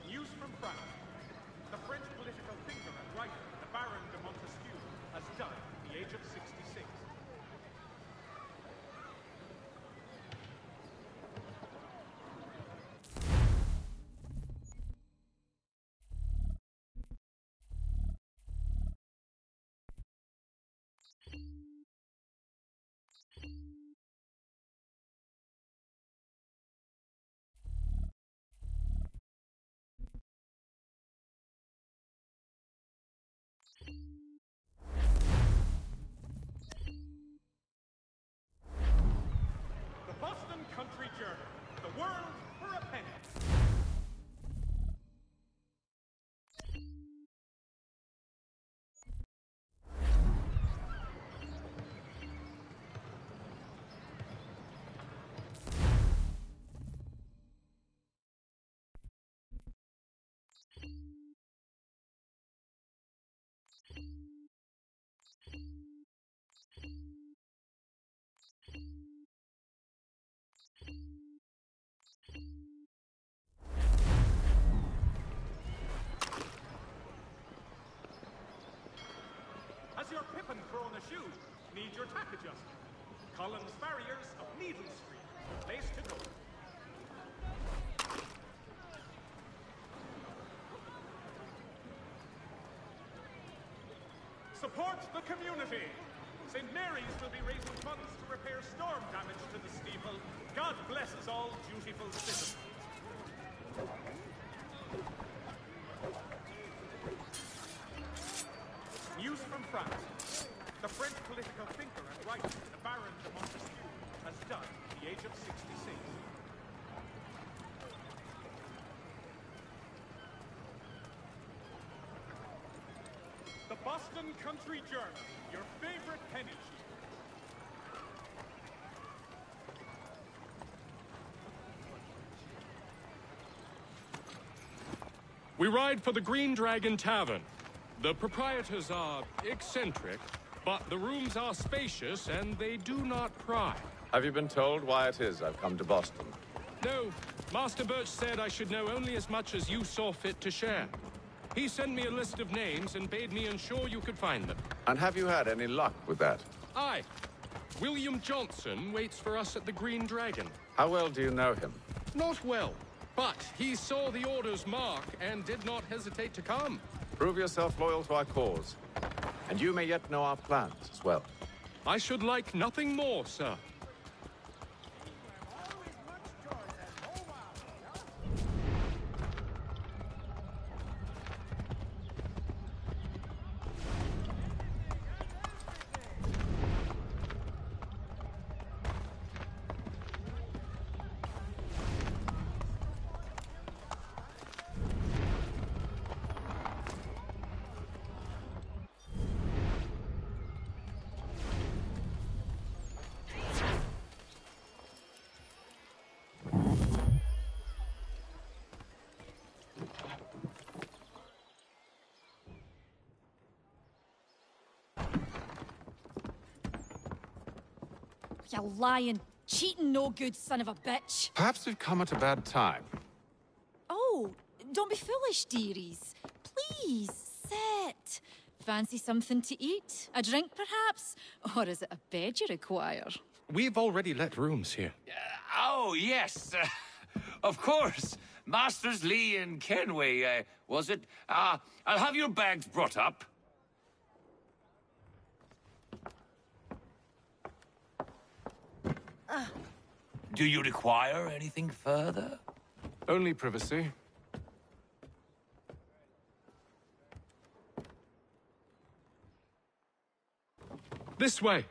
News from France. The French political thinker and writer, the Baron de Montesquieu, has died at the age of 66. The Boston Country Journal. The world for a penny. Has your pippin thrown a shoe? need your tack adjuster. Collins Farriers of Needle Street. Place to go. Support the community. St. Mary's will be raising funds to repair storm damage to the steeple. God blesses all dutiful citizens. News from France. The French political thinker and writer, the Baron de Montesquieu, has died at the age of 66. The Boston Country Journal, your favorite penny sheet. We ride for the Green Dragon Tavern. The proprietors are eccentric, but the rooms are spacious and they do not pry. Have you been told why it is I've come to Boston? No, Master Birch said I should know only as much as you saw fit to share. He sent me a list of names and bade me ensure you could find them. And have you had any luck with that? Aye. William Johnson waits for us at the Green Dragon. How well do you know him? Not well, but he saw the order's mark and did not hesitate to come. Prove yourself loyal to our cause. And you may yet know our plans as well. I should like nothing more, sir. You lying, cheating, no good son of a bitch. Perhaps we've come at a bad time. Oh, don't be foolish, dearies. Please, sit. Fancy something to eat? A drink, perhaps? Or is it a bed you require? We've already let rooms here. Oh, yes. Of course. Masters Lee and Kenway, was it? I'll have your bags brought up. Do you require anything further? Only privacy. This way.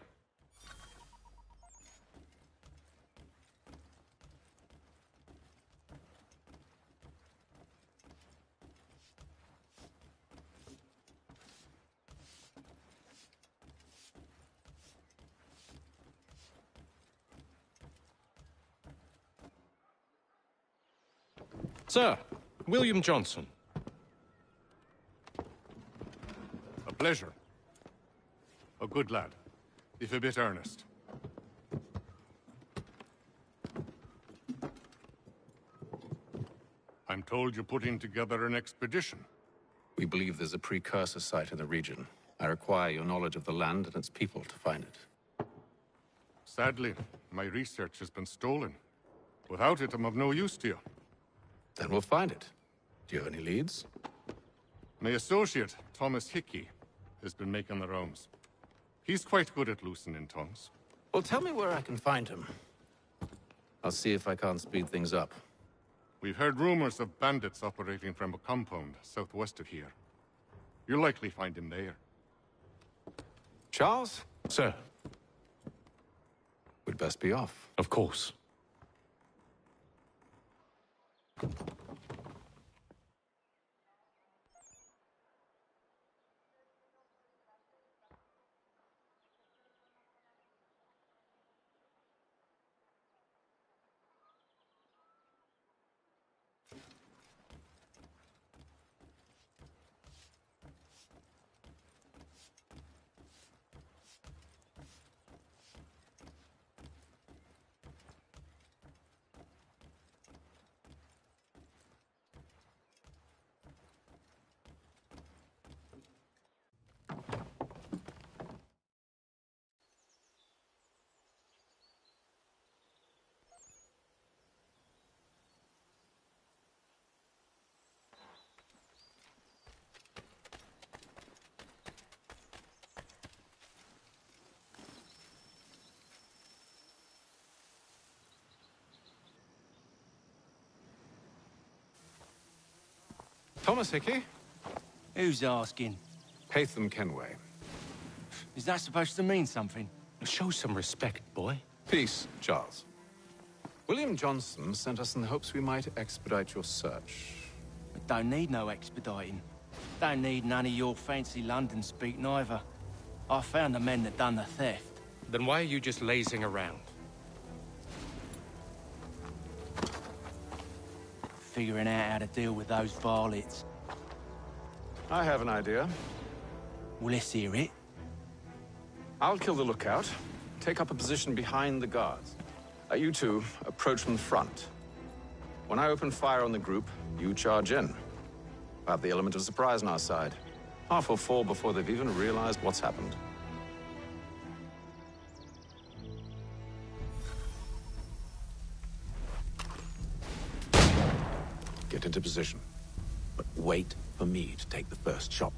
Sir, William Johnson. A pleasure. A good lad, if a bit earnest. I'm told you're putting together an expedition. We believe there's a precursor site in the region. I require your knowledge of the land and its people to find it. Sadly, my research has been stolen. Without it, I'm of no use to you. Then we'll find it. Do you have any leads? My associate, Thomas Hickey, has been making the rounds. He's quite good at loosening tongues. Well, tell me where I can find him. I'll see if I can't speed things up. We've heard rumors of bandits operating from a compound southwest of here. You'll likely find him there. Charles? Sir. We'd best be off. Of course. Thomas Hickey? Who's asking? Haytham Kenway. Is that supposed to mean something? Show some respect, boy. Peace, Charles. William Johnson sent us in the hopes we might expedite your search. We don't need no expediting. Don't need none of your fancy London speak neither. I found the men that done the theft. Then why are you just lazing around? Figuring out how to deal with those varlets. I have an idea. Well, let's hear it. I'll kill the lookout, take up a position behind the guards. You two approach from the front. When I open fire on the group, you charge in. We'll have the element of surprise on our side. Half will fall before they've even realized what's happened. Get into position, but wait for me to take the first shot.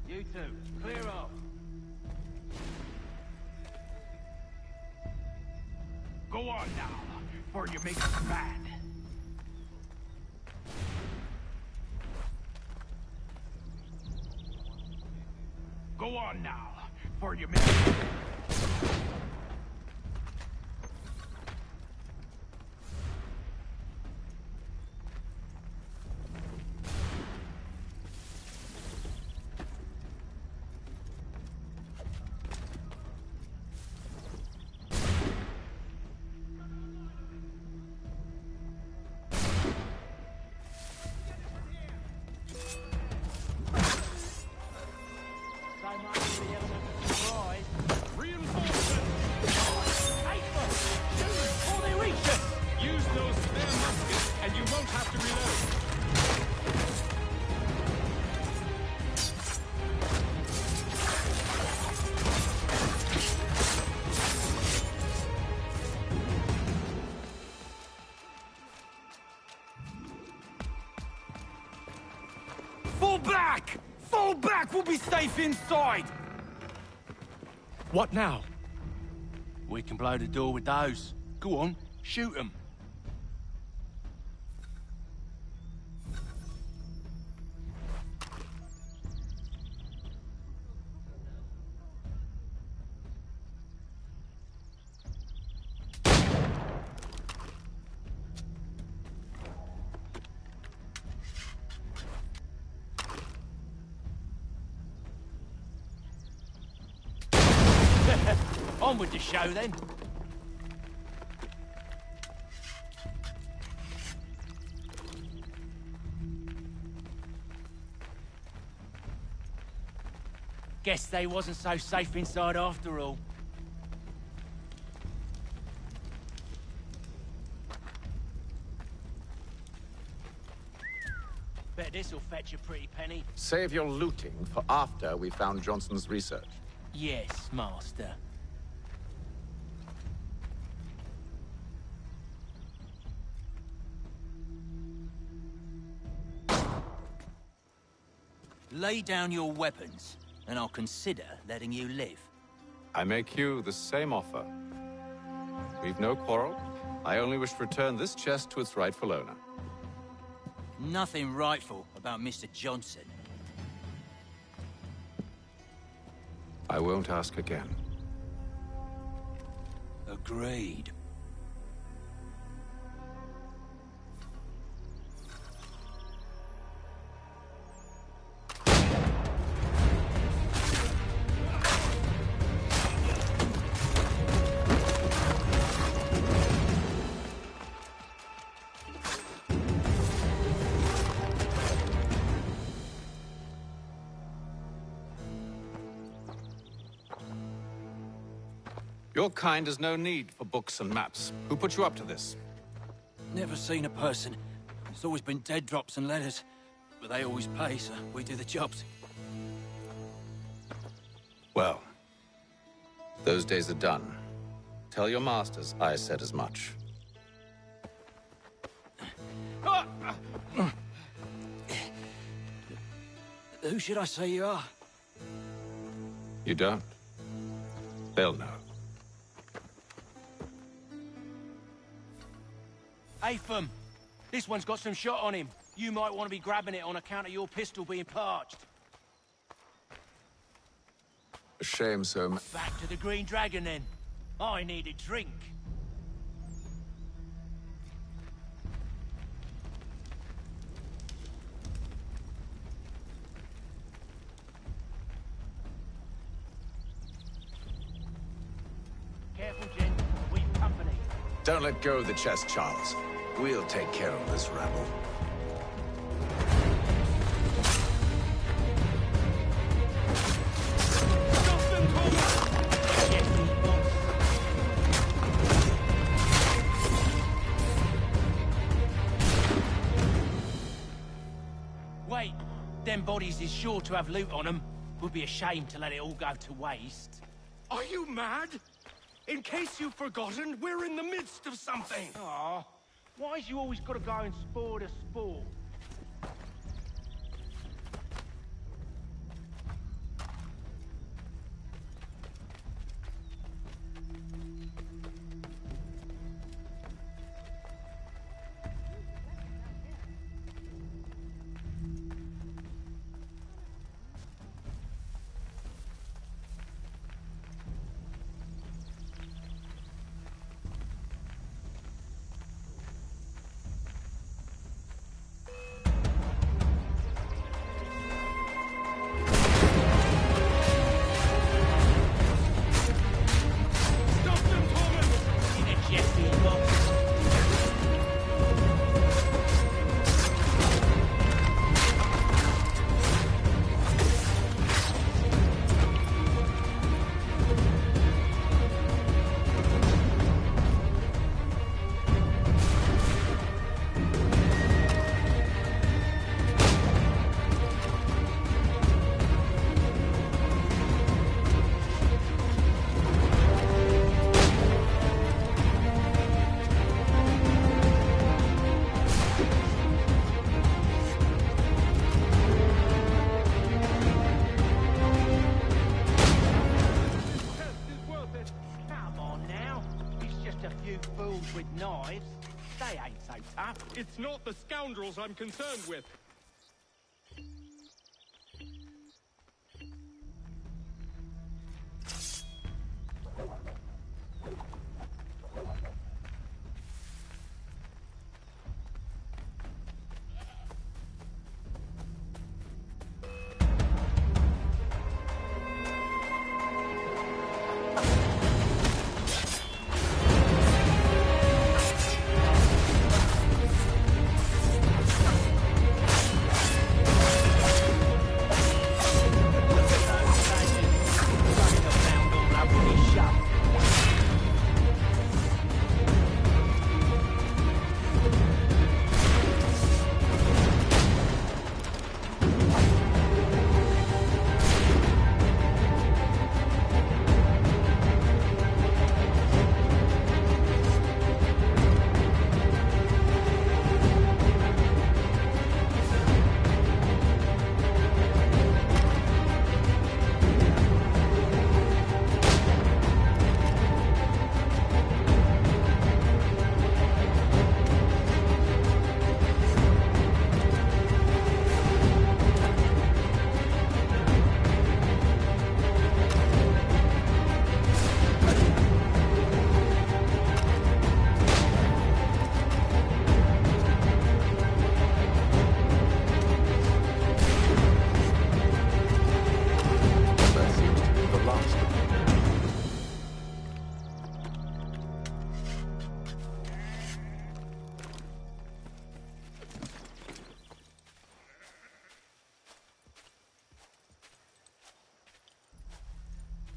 You two, clear off. Go on now, before you make us mad. Go on now, before you make Fall back! Fall back! We'll be safe inside! What now? We can blow the door with those. Go on, shoot them. On with the show, then. Guess they wasn't so safe inside after all. Bet this'll fetch a pretty penny. Save your looting for after we found Johnson's research. Yes, master. Lay down your weapons, and I'll consider letting you live. I make you the same offer. We've no quarrel. I only wish to return this chest to its rightful owner. Nothing rightful about Mr. Johnson. I won't ask again. Agreed. Your kind has no need for books and maps. Who put you up to this? Never seen a person. It's always been dead drops and letters. But they always pay, so we do the jobs. Well, those days are done. Tell your masters I said as much. Who should I say you are? You don't? They'll know. Atham, this one's got some shot on him. You might want to be grabbing it on account of your pistol being parched. A shame, sir. Back to the Green Dragon, then. I need a drink. Careful, Jen. We've company. Don't let go of the chest, Charles. We'll take care of this rabble. Wait, them bodies is sure to have loot on them. Would be a shame to let it all go to waste. Are you mad? In case you've forgotten, we're in the midst of something. Aw, why's you always got to go and spore to spore? With knives, they ain't so tough. It's not the scoundrels I'm concerned with.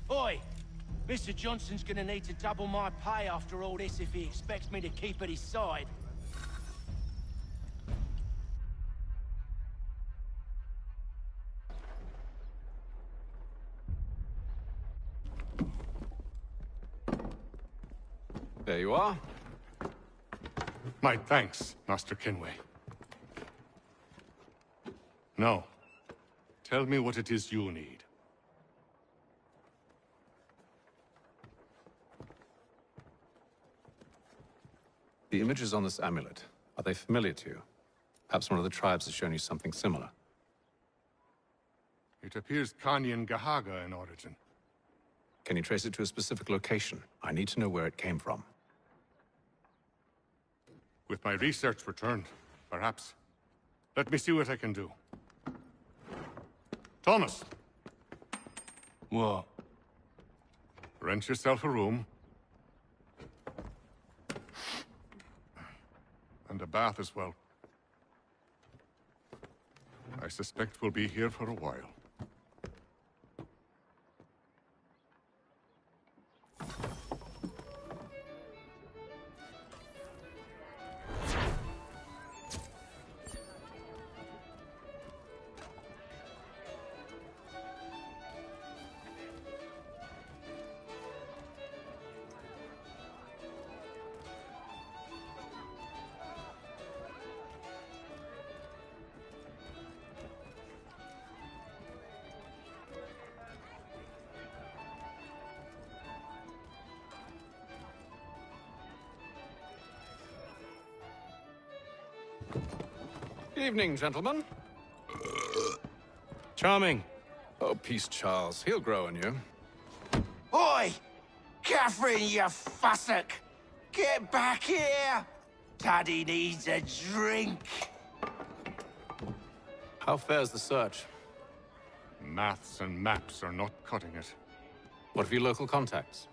Oi! Mr. Johnson's gonna need to double my pay after all this if he expects me to keep at his side. There you are. My thanks, Master Kinway. No. Tell me what it is you need. The images on this amulet, are they familiar to you? Perhaps one of the tribes has shown you something similar. It appears Kanyan Gahaga in origin. Can you trace it to a specific location? I need to know where it came from. With my research returned, perhaps. Let me see what I can do. Thomas! What? Rent yourself a room. And a bath as well. I suspect we'll be here for a while. Evening, gentlemen. Charming. Oh, peace, Charles. He'll grow on you. Oi! Catherine, you fussock! Get back here! Daddy needs a drink. How fares the search? Maths and maps are not cutting it. What of your local contacts?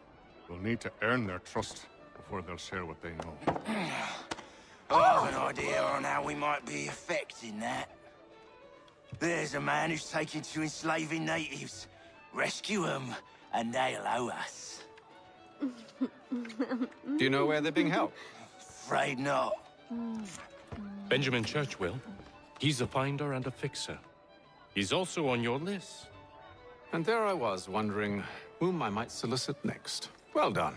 We'll need to earn their trust before they'll share what they know. I've an idea on how we might be affecting that. There's a man who's taken to enslaving natives. Rescue them, and they'll owe us. Do you know where they're being held? Afraid not. Benjamin Churchwill. He's a finder and a fixer. He's also on your list. And there I was, wondering whom I might solicit next. Well done.